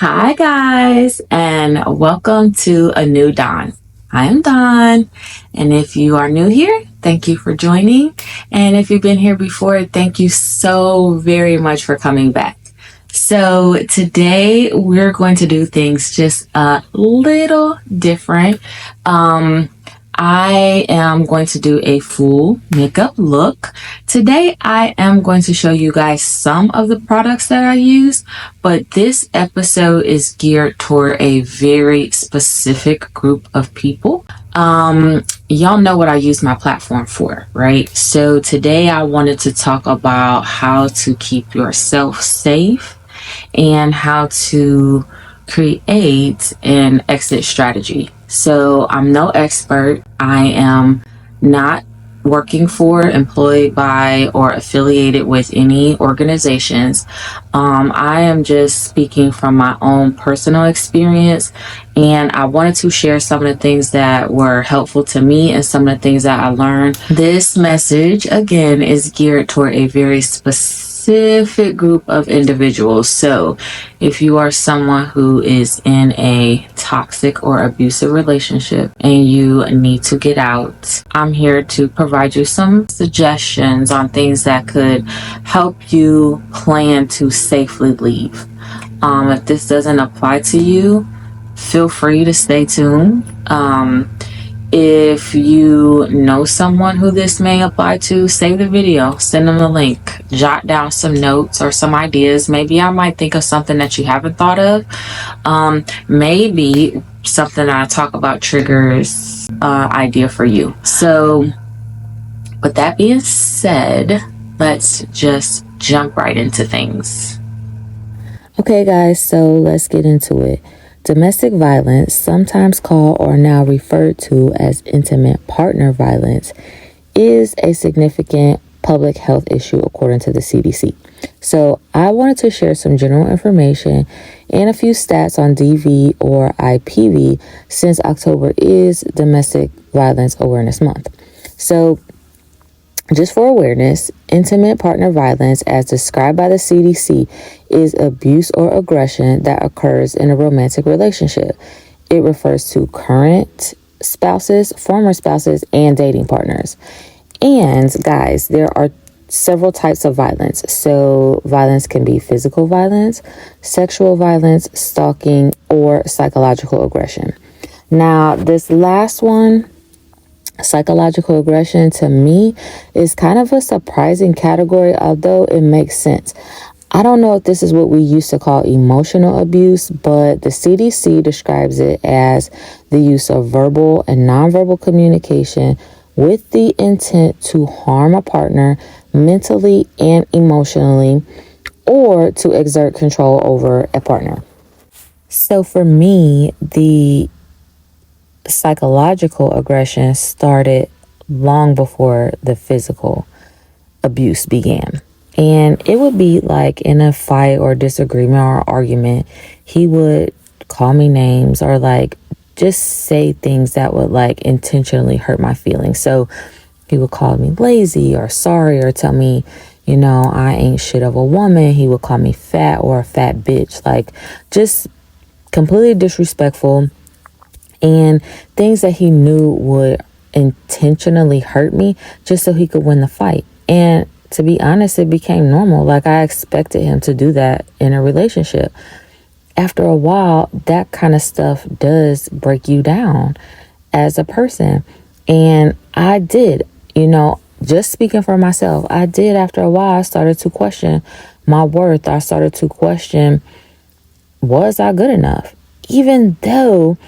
Hi, guys, and welcome to a new Dawn. I am Dawn, and if you are new here, thank you for joining. And if you've been here before, thank you so very much for coming back. So, today we're going to do things just a little different. I am going to do a full makeup look. Today, I am going to show you guys some of the products that I use, but this episode is geared toward a very specific group of people. Y'all know what I use my platform for, right? So today I wanted to talk about how to keep yourself safe and how to create an exit strategy. So I'm no expert. I am not working for, employed by, or affiliated with any organizations. I am just speaking from my own personal experience, and I wanted to share some of the things that were helpful to me and some of the things that I learned. This message, again, is geared toward a very specific group of individuals. So if you are someone who is in a toxic or abusive relationship and you need to get out, I'm here to provide you some suggestions on things that could help you plan to safely leave. If this doesn't apply to you, feel free to stay tuned. If you know someone who this may apply to, save the video, send them the link, jot down some notes or some ideas. Maybe I might think of something that you haven't thought of. Maybe something that I talk about triggers idea for you. So with that being said, let's just jump right into things. Okay, guys, so let's get into it. Domestic violence, sometimes called or now referred to as intimate partner violence, is a significant public health issue according to the CDC. So I wanted to share some general information and a few stats on DV or IPV since October is Domestic Violence Awareness Month. So just for awareness, intimate partner violence, as described by the CDC, is abuse or aggression that occurs in a romantic relationship. It refers to current spouses, former spouses, and dating partners. And guys, there are several types of violence. So violence can be physical violence, sexual violence, stalking, or psychological aggression. Now, this last one, psychological aggression, to me is kind of a surprising category, although it makes sense. I don't know if this is what we used to call emotional abuse, but the CDC describes it as the use of verbal and nonverbal communication with the intent to harm a partner mentally and emotionally, or to exert control over a partner. So for me, the psychological aggression started long before the physical abuse began. And it would be like in a fight or disagreement or argument, he would call me names or like just say things that would like intentionally hurt my feelings. So he would call me lazy or sorry or tell me, I ain't shit of a woman. He would call me fat or a fat bitch, like just completely disrespectful. And things that he knew would intentionally hurt me just so he could win the fight. And to be honest, it became normal. Like I expected him to do that in a relationship. After a while, that kind of stuff does break you down as a person. And I did, just speaking for myself, I did after a while, I started to question my worth. I started to question, was I good enough? Even though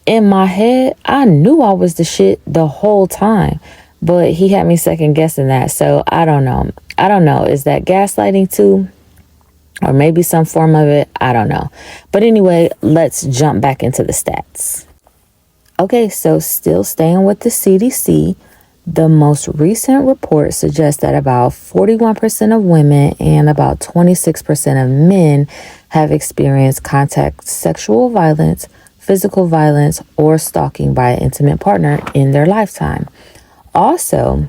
in my head, I knew I was the shit the whole time, but he had me second guessing that. So I don't know. Is that gaslighting too? Or maybe some form of it? I don't know. But anyway, let's jump back into the stats. Okay, so still staying with the CDC, the most recent report suggests that about 41% of women and about 26% of men have experienced contact sexual violence, physical violence, or stalking by an intimate partner in their lifetime. Also,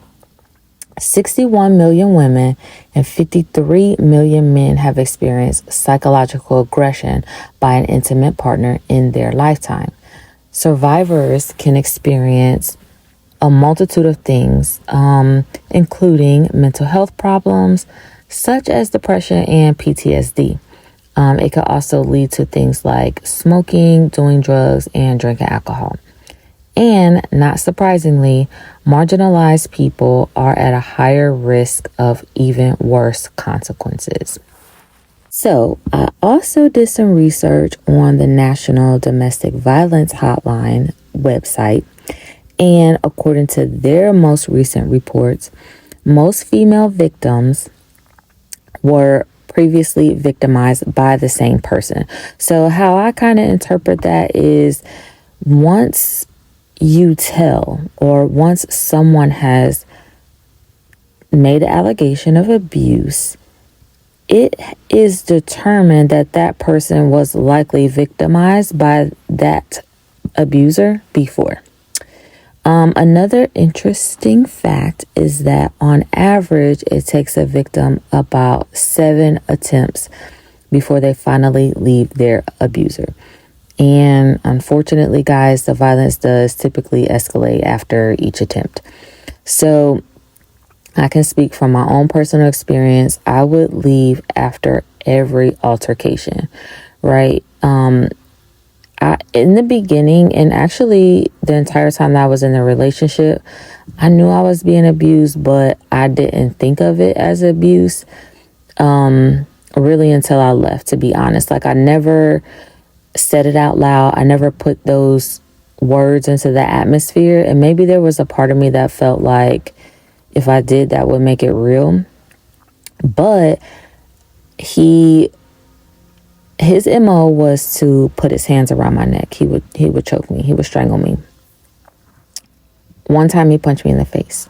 61 million women and 53 million men have experienced psychological aggression by an intimate partner in their lifetime. Survivors can experience a multitude of things, including mental health problems such as depression and PTSD. It could also lead to things like smoking, doing drugs, and drinking alcohol. And not surprisingly, marginalized people are at a higher risk of even worse consequences. So, I also did some research on the National Domestic Violence Hotline website. And according to their most recent reports, most female victims were previously victimized by the same person. So, how I kind of interpret that is once you tell, or once someone has made an allegation of abuse, it is determined that that person was likely victimized by that abuser before. Another interesting fact is that on average, it takes a victim about 7 attempts before they finally leave their abuser. And unfortunately, guys, the violence does typically escalate after each attempt. So I can speak from my own personal experience. I would leave after every altercation, right? In the beginning, and actually the entire time that I was in the relationship, I knew I was being abused, but I didn't think of it as abuse really until I left, to be honest. Like, I never said it out loud. I never put those words into the atmosphere. And maybe there was a part of me that felt like if I did, that would make it real. But his MO was to put his hands around my neck. He would choke me. He would strangle me. One time he punched me in the face.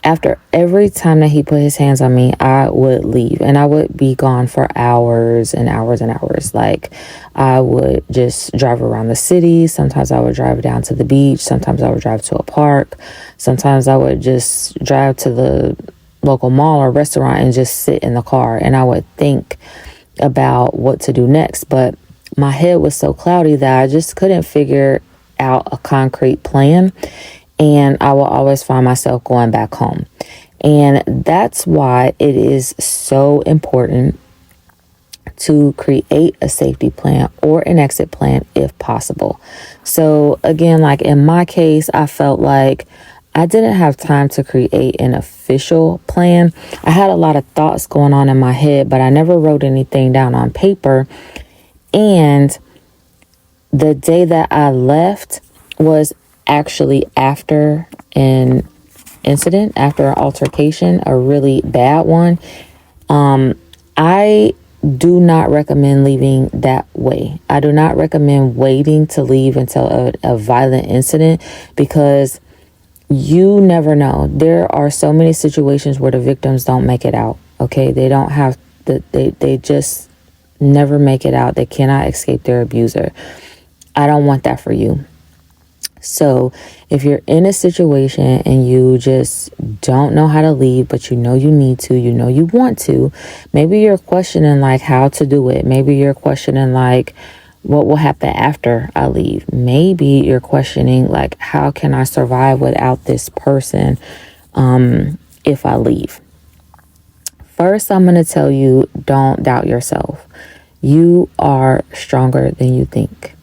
After every time that he put his hands on me, I would leave, and I would be gone for hours and hours and hours. Like, I would just drive around the city. Sometimes I would drive down to the beach. Sometimes I would drive to a park. Sometimes I would just drive to the local mall or restaurant and just sit in the car, and I would think about what to do next. But my head was so cloudy that I just couldn't figure out a concrete plan. And I will always find myself going back home. And that's why it is so important to create a safety plan or an exit plan if possible. So again, like in my case, I felt like I didn't have time to create an official plan. I had a lot of thoughts going on in my head, but I never wrote anything down on paper. And the day that I left was actually after an incident, after an altercation, a really bad one. I do not recommend leaving that way. I do not recommend waiting to leave until a violent incident, because you never know. There are so many situations where the victims don't make it out. Okay, they don't have they just never make it out. They cannot escape their abuser. I don't want that for you. So if you're in a situation and you just don't know how to leave, but you know you need to, you know you want to, maybe you're questioning like how to do it. Maybe you're questioning like what will happen after I leave. Maybe you're questioning like how can I survive without this person if I leave. First, I'm going to tell you, don't doubt yourself. You are stronger than you think.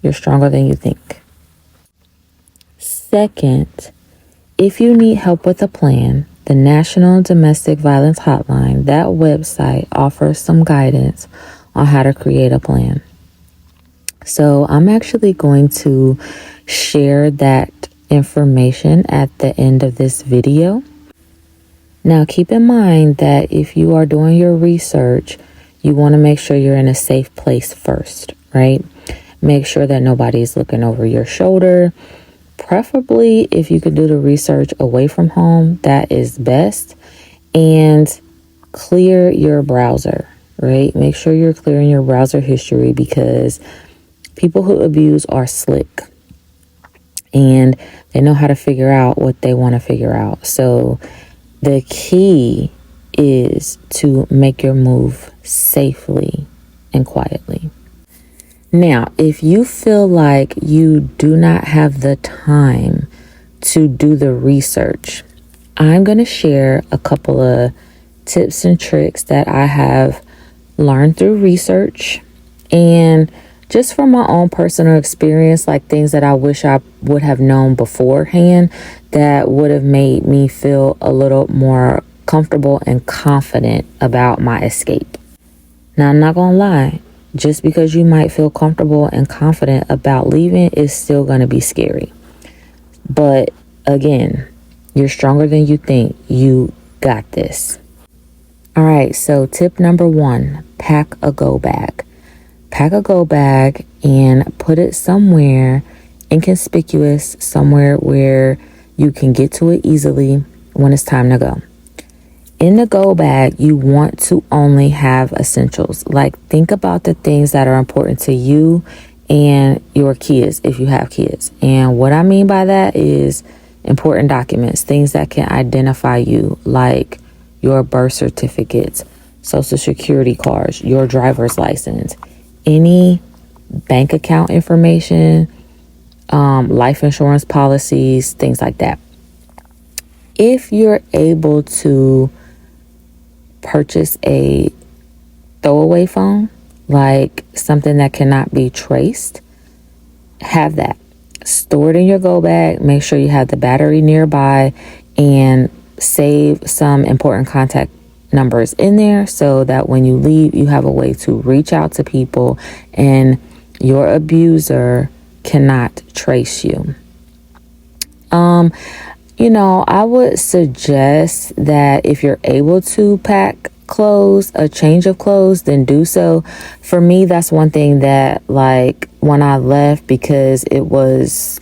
You're stronger than you think. Second, if you need help with a plan, the National Domestic Violence Hotline, that website offers some guidance on how to create a plan. So I'm actually going to share that information at the end of this video. Now, keep in mind that if you are doing your research, you want to make sure you're in a safe place first, right? Make sure that nobody's looking over your shoulder. Preferably, if you could do the research away from home, that is best. And clear your browser, right? Make sure you're clearing your browser history, because people who abuse are slick and they know how to figure out what they want to figure out. So The key is to make your move safely and quietly. Now, if you feel like you do not have the time to do the research, I'm going to share a couple of tips and tricks that I have learned through research and just from my own personal experience, like things that I wish I would have known beforehand that would have made me feel a little more comfortable and confident about my escape. Now, I'm not going to lie. Just because you might feel comfortable and confident about leaving is still going to be scary. But again, you're stronger than you think. You got this. All right, so tip number 1, pack a go bag. Pack a go bag and put it somewhere inconspicuous, somewhere where you can get to it easily when it's time to go. In the go bag, you want to only have essentials. Like, think about the things that are important to you and your kids, if you have kids. And what I mean by that is important documents, things that can identify you, like your birth certificates, social security cards, your driver's license, any bank account information, life insurance policies, things like that. If you're able to purchase a throwaway phone, like something that cannot be traced, have that. Store it in your go bag. Make sure you have the battery nearby and save some important contact numbers in there so that when you leave, you have a way to reach out to people and your abuser cannot trace you. I would suggest that if you're able to pack clothes, a change of clothes, then do so. For me, that's one thing that, like, when I left, because it was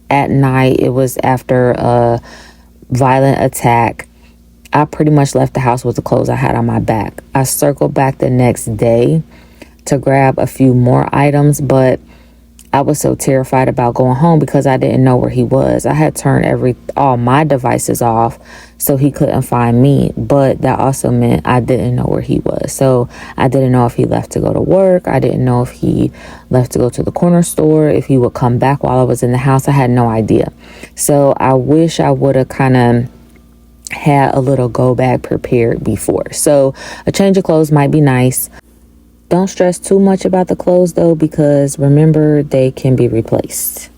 at night, it was after a violent attack, I pretty much left the house with the clothes I had on my back. I circled back the next day to grab a few more items, but I was so terrified about going home because I didn't know where he was. I had turned all my devices off so he couldn't find me, but that also meant I didn't know where he was. So I didn't know if he left to go to work. I didn't know if he left to go to the corner store, if he would come back while I was in the house. I had no idea. So I wish I would have kind of had a little go bag prepared before. So a change of clothes might be nice. Don't stress too much about the clothes though, because remember, they can be replaced.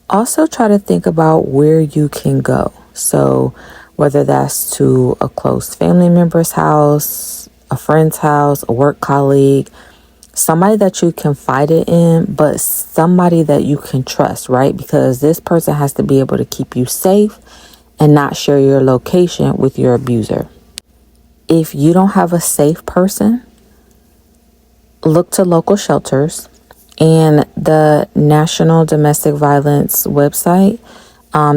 Also try to think about where you can go. So whether that's to a close family member's house, a friend's house, a work colleague, somebody that you confide it in, but somebody that you can trust, right? Because this person has to be able to keep you safe and not share your location with your abuser. If you don't have a safe person, look to local shelters and the National Domestic Violence website.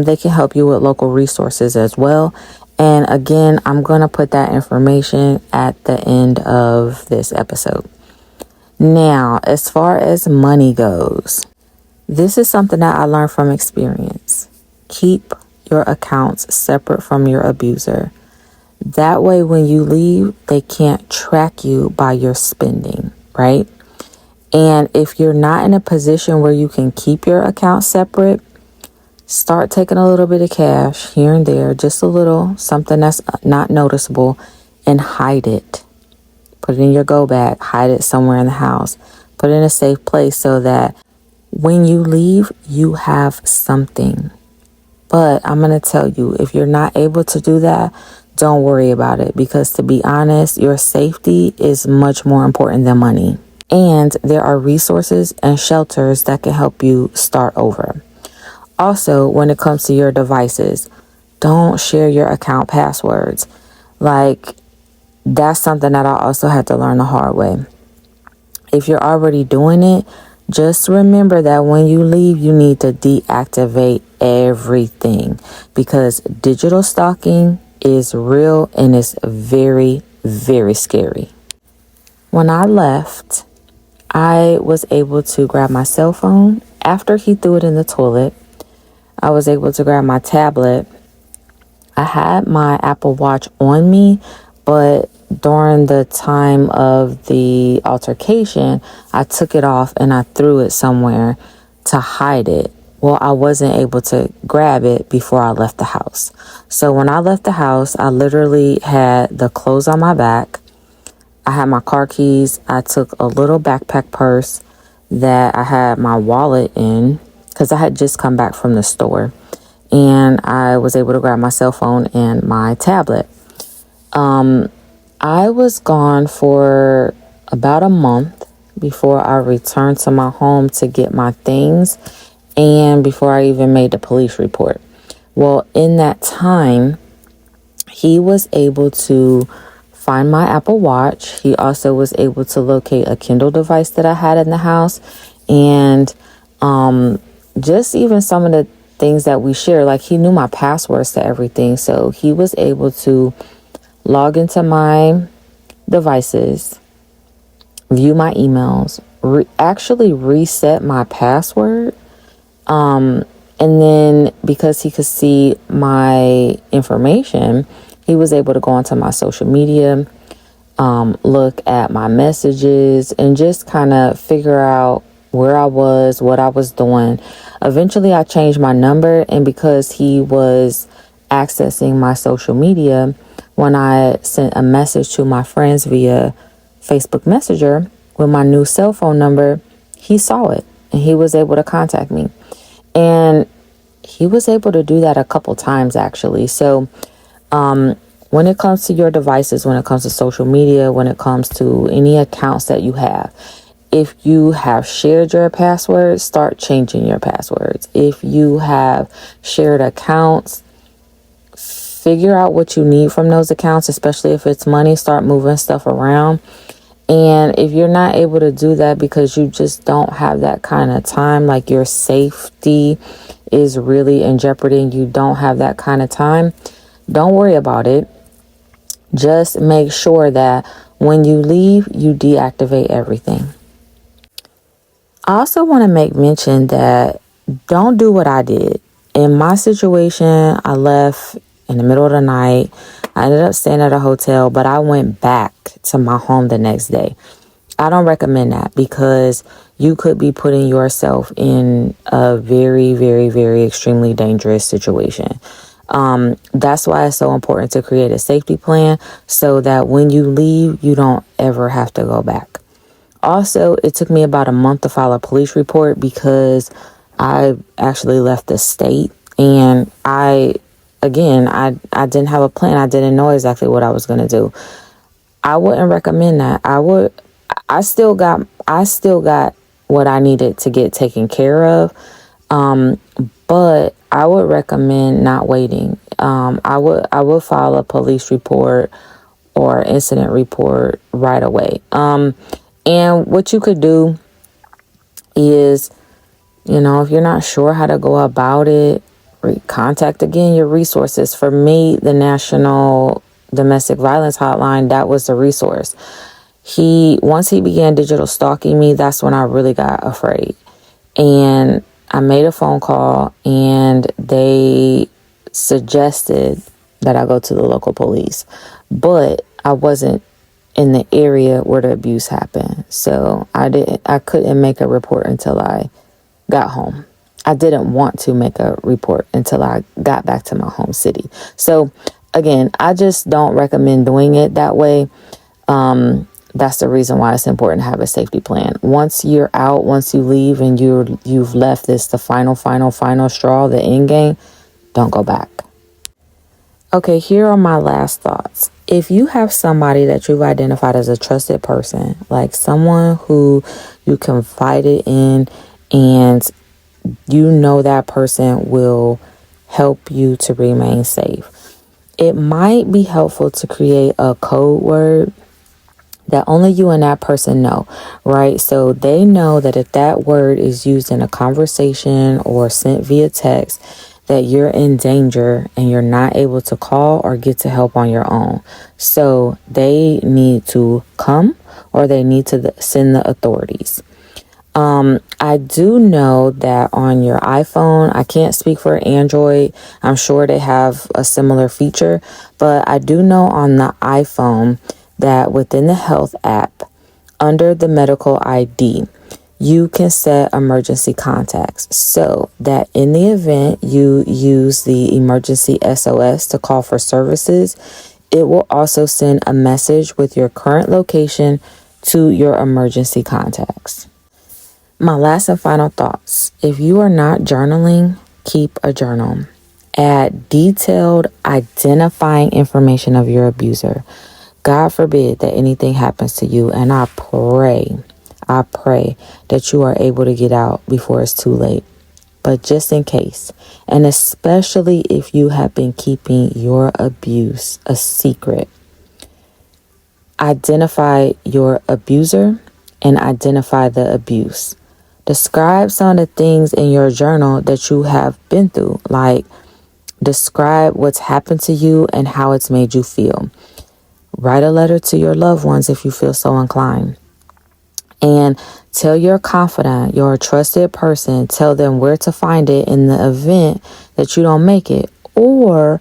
They can help you with local resources as well. And again, I'm going to put that information at the end of this episode. Now, as far as money goes, this is something that I learned from experience. Keep your accounts separate from your abuser. That way, when you leave, they can't track you by your spending, right? And if you're not in a position where you can keep your account separate, start taking a little bit of cash here and there, just a little, something that's not noticeable, and hide it. Put it in your go bag, hide it somewhere in the house. Put it in a safe place so that when you leave, you have something. But I'm going to tell you, if you're not able to do that, don't worry about it, because to be honest, your safety is much more important than money. And there are resources and shelters that can help you start over. Also, when it comes to your devices, don't share your account passwords. Like, that's something that I also had to learn the hard way. If you're already doing it, just remember that when you leave, you need to deactivate everything, because digital stalking is real and it's very, very scary. When I left, I was able to grab my cell phone after he threw it in the toilet. I was able to grab my tablet. I had my Apple Watch on me, but during the time of the altercation, I took it off and I threw it somewhere to hide it. Well, I wasn't able to grab it before I left the house. So when I left the house, I literally had the clothes on my back. I had my car keys. I took a little backpack purse that I had my wallet in because I had just come back from the store. And I was able to grab my cell phone and my tablet. I was gone for about a month before I returned to my home to get my things and before I even made the police report. Well, in that time, he was able to find my Apple Watch. He also was able to locate a Kindle device that I had in the house. And just even some of the things that we share, like he knew my passwords to everything. So he was able to log into my devices, view my emails, actually reset my password. And then because he could see my information, he was able to go onto my social media, look at my messages, and just kind of figure out where I was, what I was doing. Eventually, I changed my number, and because he was accessing my social media, when I sent a message to my friends via Facebook Messenger with my new cell phone number, he saw it, and he was able to contact me. And he was able to do that a couple times, actually. So, when it comes to your devices, when it comes to social media, when it comes to any accounts that you have, if you have shared your passwords, start changing your passwords. If you have shared accounts, figure out what you need from those accounts, especially if it's money, start moving stuff around. And if you're not able to do that because you just don't have that kind of time, like your safety is really in jeopardy and you don't have that kind of time, don't worry about it. Just make sure that when you leave, you deactivate everything. I also want to make mention that don't do what I did. In my situation, I left in the middle of the night. I ended up staying at a hotel, but I went back to my home the next day. I don't recommend that because you could be putting yourself in a very, very, very extremely dangerous situation. That's why it's so important to create a safety plan so that when you leave, you don't ever have to go back. Also, it took me about a month to file a police report because I actually left the state and I didn't have a plan. I didn't know exactly what I was going to do. I wouldn't recommend that. I still got what I needed to get taken care of. But I would recommend not waiting. I would file a police report or incident report right away. And what you could do is, if you're not sure how to go about it, contact again your resources. For me, the National Domestic Violence Hotline, that was the resource. Once he began digital stalking me, that's when I really got afraid. And I made a phone call and they suggested that I go to the local police, but I wasn't in the area where the abuse happened. So I couldn't make a report until I got home. I didn't want to make a report until I got back to my home city. So again, I just don't recommend doing it that way. That's the reason why it's important to have a safety plan. Once you're out, once you leave and you've left the final straw, the end game, don't go back. Okay, here are my last thoughts. If you have somebody that you've identified as a trusted person, like someone who you confided in and you know that person will help you to remain safe, it might be helpful to create a code word that only you and that person know, right? So they know that if that word is used in a conversation or sent via text, that you're in danger and you're not able to call or get to help on your own. So they need to come or they need to send the authorities. I do know that on your iPhone, I can't speak for Android. I'm sure they have a similar feature, but I do know on the iPhone that within the health app, under the medical ID, you can set emergency contacts so that in the event you use the emergency SOS to call for services, it will also send a message with your current location to your emergency contacts. My last and final thoughts. If you are not journaling, keep a journal. Add detailed identifying information of your abuser. God forbid that anything happens to you, and I pray that you are able to get out before it's too late. But just in case, and especially if you have been keeping your abuse a secret, identify your abuser and identify the abuse. Describe some of the things in your journal that you have been through, like describe what's happened to you and how it's made you feel. Write a letter to your loved ones if you feel so inclined. And tell your confidant, your trusted person, tell them where to find it in the event that you don't make it, or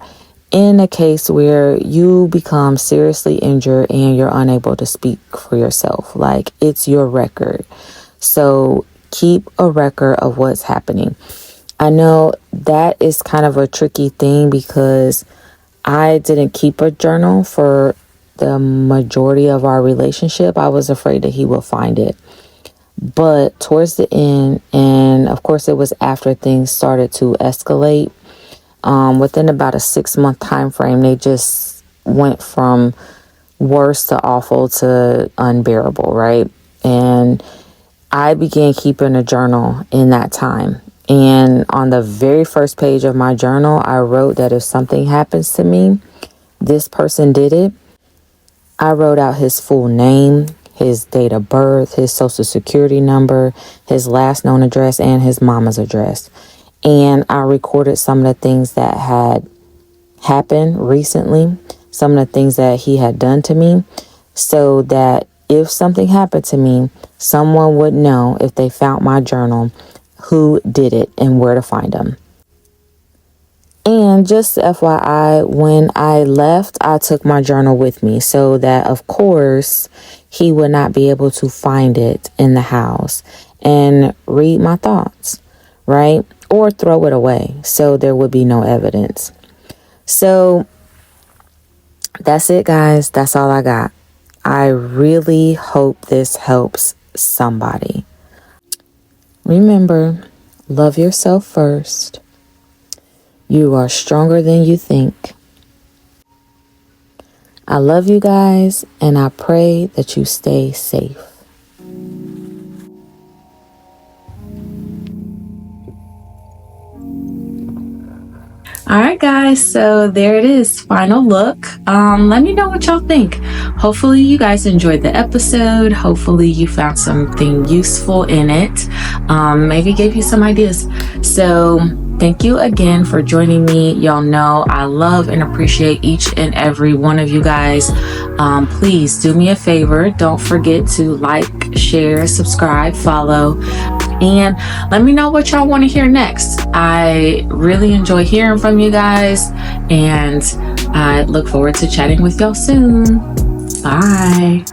in a case where you become seriously injured and you're unable to speak for yourself. Like, it's your record. So keep a record of what's happening. I know that is kind of a tricky thing because I didn't keep a journal for the majority of our relationship. I was afraid that he would find it. But towards the end, and of course it was after things started to escalate, within about a 6-month time frame, they just went from worse to awful to unbearable, right? And I began keeping a journal in that time. And on the very first page of my journal, I wrote that if something happens to me, this person did it. I wrote out his full name, his date of birth, his social security number, his last known address, and his mama's address. And I recorded some of the things that had happened recently, some of the things that he had done to me, so that if something happened to me, someone would know, if they found my journal, who did it and where to find them. And just FYI, when I left, I took my journal with me so that, of course, he would not be able to find it in the house and read my thoughts, right? Or throw it away so there would be no evidence. So that's it, guys. That's all I got. I really hope this helps somebody. Remember, love yourself first. You are stronger than you think. I love you guys, and I pray that you stay safe. All right, guys, so there it is, final look. Let me know what y'all think. Hopefully you guys enjoyed the episode. Hopefully you found something useful in it. Maybe gave you some ideas. So thank you again for joining me. Y'all know I love and appreciate each and every one of you guys. Please do me a favor. Don't forget to like, share, subscribe, follow. And let me know what y'all want to hear next. I really enjoy hearing from you guys, and I look forward to chatting with y'all soon. Bye.